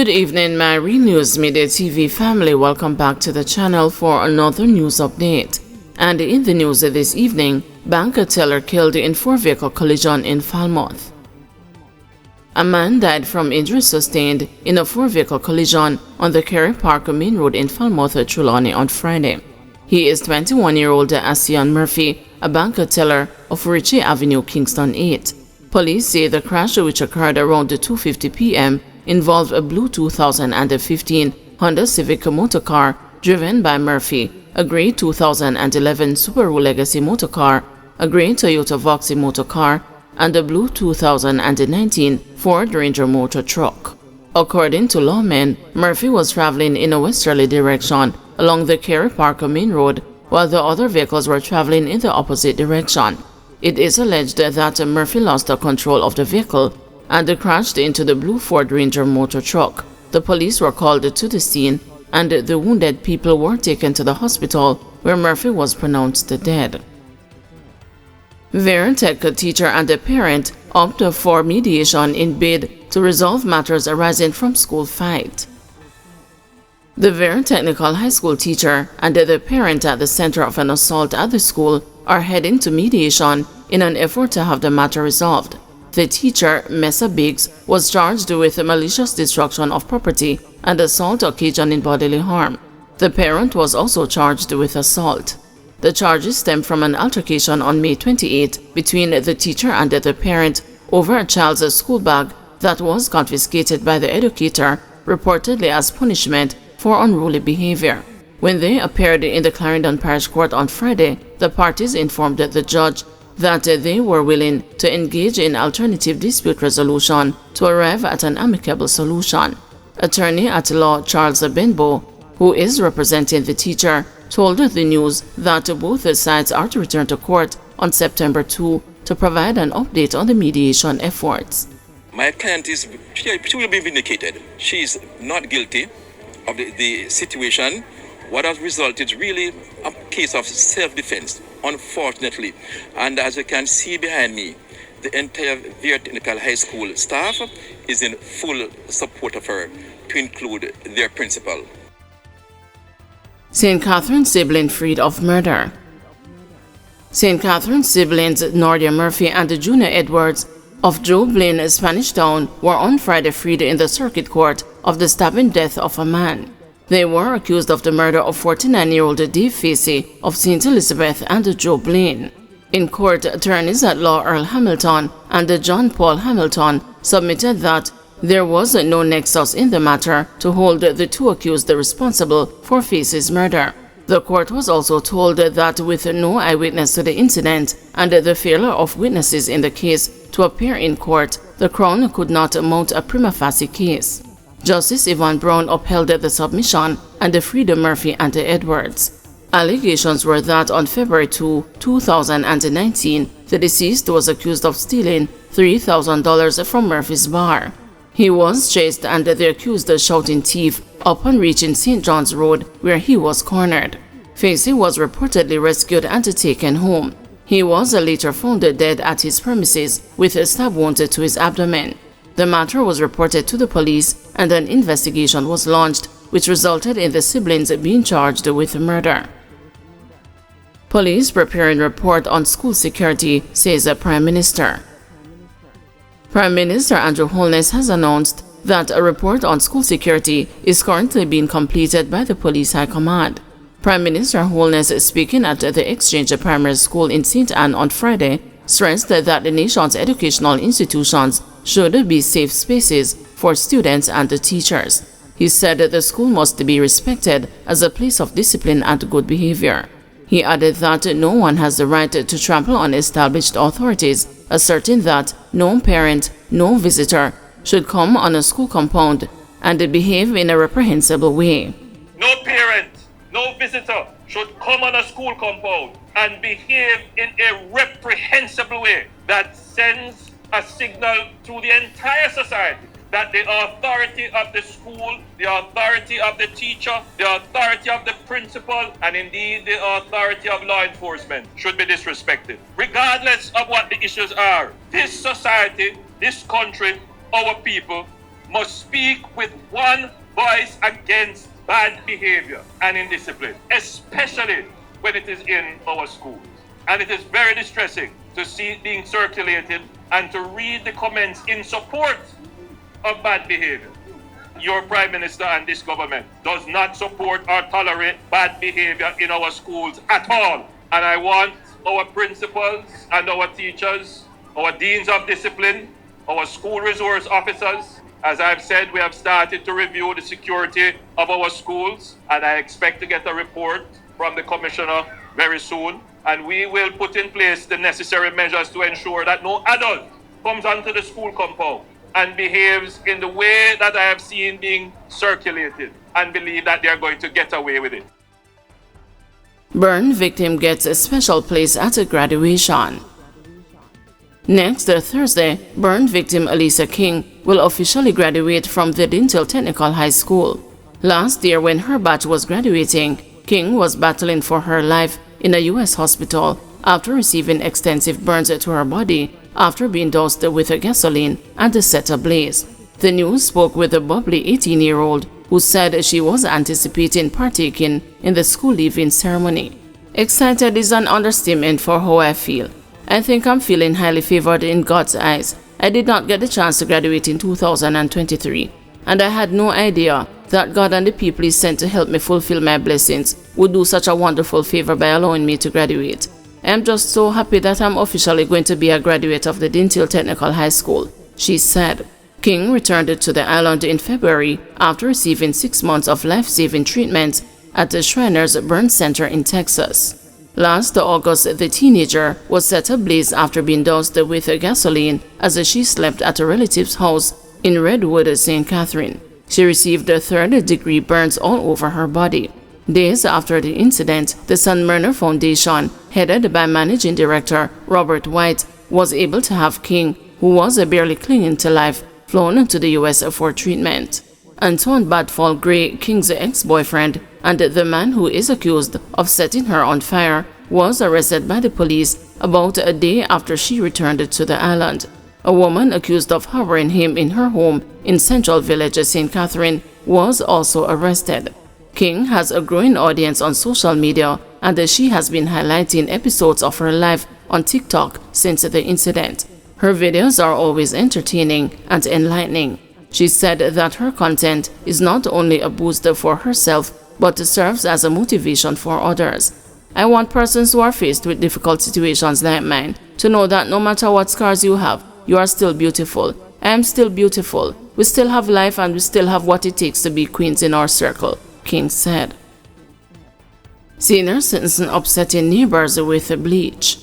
Good evening, my Real News Media TV family. Welcome back to the channel for another news update. And in the news this evening, bank teller killed in 4-vehicle collision in Falmouth. A man died from injuries sustained in a 4-vehicle collision on the Kerry Park Main Road in Falmouth, Trelawney on Friday. He is 21-year-old Asian Murphy, a bank teller of Ritchie Avenue, Kingston 8. Police say the crash, which occurred around 2:50 p.m., involved a blue 2015 Honda Civic motor car driven by Murphy, a gray 2011 Subaru Legacy motor car, a gray Toyota Voxy motor car, and a blue 2019 Ford Ranger motor truck. According to lawmen, Murphy was traveling in a westerly direction along the Kerry Park Main Road, while the other vehicles were traveling in the opposite direction. It is alleged that Murphy lost control of the vehicle and crashed into the blue Ford Ranger motor truck. The police were called to the scene, and the wounded people were taken to the hospital, where Murphy was pronounced dead. Veritech teacher and a parent opt for mediation in bid to resolve matters arising from school fight. The Very Technical High School teacher and the parent at the center of an assault at the school are heading to mediation in an effort to have the matter resolved. The teacher, Mesa Biggs, was charged with malicious destruction of property and assault occasioning bodily harm. The parent was also charged with assault. The charges stem from an altercation on May 28 between the teacher and the parent over a child's school bag that was confiscated by the educator, reportedly as punishment for unruly behavior. When they appeared in the Clarendon Parish Court on Friday, the parties informed the judge that they were willing to engage in alternative dispute resolution to arrive at an amicable solution. Attorney at law Charles Benbow, who is representing the teacher, told the news that both sides are to return to court on September 2 to provide an update on the mediation efforts. My client she will be vindicated. She is not guilty of the situation. What has resulted really a case of self-defense, unfortunately. And as you can see behind me, the entire Very Technical High School staff is in full support of her, to include their principal. St. Catherine sibling freed of murder. St. Catherine siblings Nordia Murphy and Junior Edwards of Joe Blaine Spanish Town were on Friday freed in the circuit court of the stabbing death of a man. They were accused of the murder of 49-year-old Dave Facey of St. Elizabeth and Joe Blaine. In court, attorneys at law Earl Hamilton and John Paul Hamilton submitted that there was no nexus in the matter to hold the two accused responsible for Facey's murder. The court was also told that with no eyewitness to the incident and the failure of witnesses in the case to appear in court, the Crown could not mount a prima facie case. Justice Yvonne Brown upheld the submission and freed Murphy and Edwards. Allegations were that on February 2, 2019, the deceased was accused of stealing $3,000 from Murphy's bar. He was chased and the accused shouting thief upon reaching St. John's Road, where he was cornered. Facey was reportedly rescued and taken home. He was later found dead at his premises with a stab wound to his abdomen. The matter was reported to the police and an investigation was launched, which resulted in the siblings being charged with murder. Police preparing report on school security, says the Prime Minister. Prime Minister Andrew Holness has announced that a report on school security is currently being completed by the Police High Command. Prime Minister Holness, speaking at the Exchange Primary School in St. Anne on Friday, stressed that the nation's educational institutions should be safe spaces for students and the teachers. He said that the school must be respected as a place of discipline and good behavior. He added that no one has the right to trample on established authorities, asserting that no parent, no visitor should come on a school compound and behave in a reprehensible way. No parent, no visitor should come on a school compound and behave in a reprehensible way that sends a signal to the entire society that the authority of the school, the authority of the teacher, the authority of the principal, and indeed the authority of law enforcement should be disrespected. Regardless of what the issues are, this society, this country, our people must speak with one voice against bad behavior and indiscipline, especially when it is in our schools. And it is very distressing to see it being circulated and to read the comments in support of bad behavior. Your Prime Minister and this government does not support or tolerate bad behavior in our schools at all. And I want our principals and our teachers, our deans of discipline, our school resource officers. As I've said, we have started to review the security of our schools, and I expect to get a report from the Commissioner very soon. And we will put in place the necessary measures to ensure that no adult comes onto the school compound and behaves in the way that I have seen being circulated and believe that they are going to get away with it. Burn victim gets a special place at a graduation. Next Thursday, burn victim Elisa King will officially graduate from the Dintel Technical High School. Last year, when her batch was graduating, King was battling for her life in a U.S. hospital after receiving extensive burns to her body after being doused with gasoline and set ablaze. The news spoke with a bubbly 18-year-old who said she was anticipating partaking in the school leaving ceremony. Excited is an understatement for how I feel. I think I'm feeling highly favored in God's eyes. I did not get the chance to graduate in 2023, and I had no idea that God and the people He sent to help me fulfill my blessings would do such a wonderful favor by allowing me to graduate. I am just so happy that I'm officially going to be a graduate of the Dintel Technical High School, she said. King returned to the island in February after receiving 6 months of life-saving treatment at the Shriners Burn Center in Texas. Last August, the teenager was set ablaze after being doused with gasoline as she slept at a relative's house in Redwood, St. Catherine. She received third-degree burns all over her body. Days after the incident, the San Murner Foundation, headed by Managing Director Robert White, was able to have King, who was barely clinging to life, flown to the U.S. for treatment. Antoine Badfall Gray, King's ex-boyfriend, and the man who is accused of setting her on fire, was arrested by the police about a day after she returned to the island. A woman accused of harboring him in her home in Central Village, St. Catherine, was also arrested. King has a growing audience on social media, and she has been highlighting episodes of her life on TikTok since the incident. Her videos are always entertaining and enlightening. She said that her content is not only a boost for herself, but serves as a motivation for others. I want persons who are faced with difficult situations like mine to know that no matter what scars you have, you are still beautiful. I am still beautiful. We still have life and we still have what it takes to be queens in our circle, King said. Senior citizen upsetting neighbors with bleach.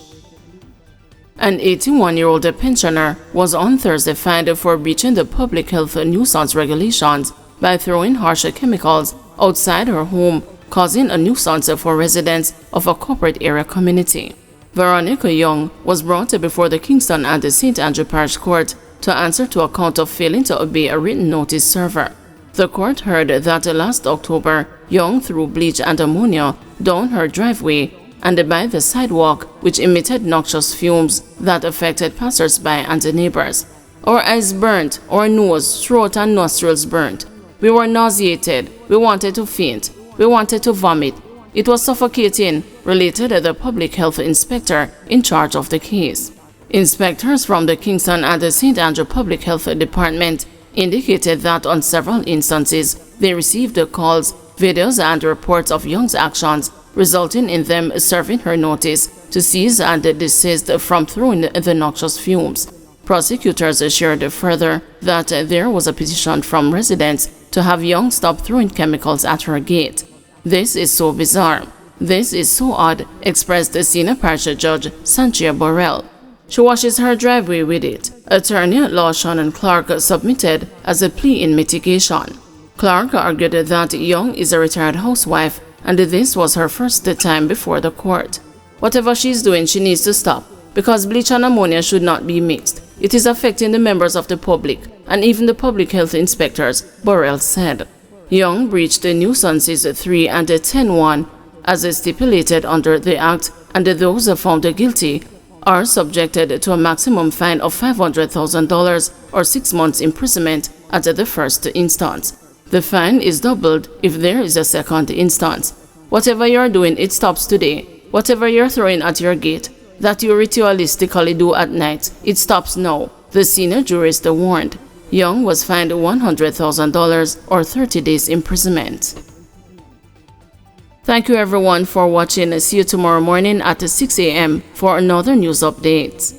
An 81-year-old pensioner was on Thursday fined for breaching the public health nuisance regulations by throwing harsh chemicals outside her home, causing a nuisance for residents of a corporate area community. Veronica Young was brought before the Kingston and the St. Andrew Parish Court to answer to a count of failing to obey a written notice server. The court heard that last October, Young threw bleach and ammonia down her driveway and by the sidewalk, which emitted noxious fumes that affected passers-by and neighbors. Our eyes burnt, our nose, throat and nostrils burnt. We were nauseated, we wanted to faint, we wanted to vomit. It was suffocating, related the public health inspector in charge of the case. Inspectors from the Kingston and the St. Andrew Public Health Department indicated that on several instances they received calls, videos and reports of Young's actions, resulting in them serving her notice to cease and desist from throwing the noxious fumes. Prosecutors assured further that there was a petition from residents to have Young stop throwing chemicals at her gate. This is so bizarre. This is so odd, expressed the senior parish judge Sanchia Borrell. She washes her driveway with it. Attorney at law Shannon Clark submitted as a plea in mitigation. Clark argued that Young is a retired housewife and this was her first time before the court. Whatever she's doing, she needs to stop, because bleach and ammonia should not be mixed. It is affecting the members of the public and even the public health inspectors, Borrell said. Young breached the nuisances 3 and 10(1) as stipulated under the Act, and those found guilty are subjected to a maximum fine of $500,000 or 6 months imprisonment at the first instance. The fine is doubled if there is a second instance. Whatever you are doing, it stops today. Whatever you're throwing at your gate, that you ritualistically do at night, it stops now, the senior jurist warned. Young was fined $100,000 or 30 days imprisonment. Thank you everyone for watching. See you tomorrow morning at 6 a.m. for another news update.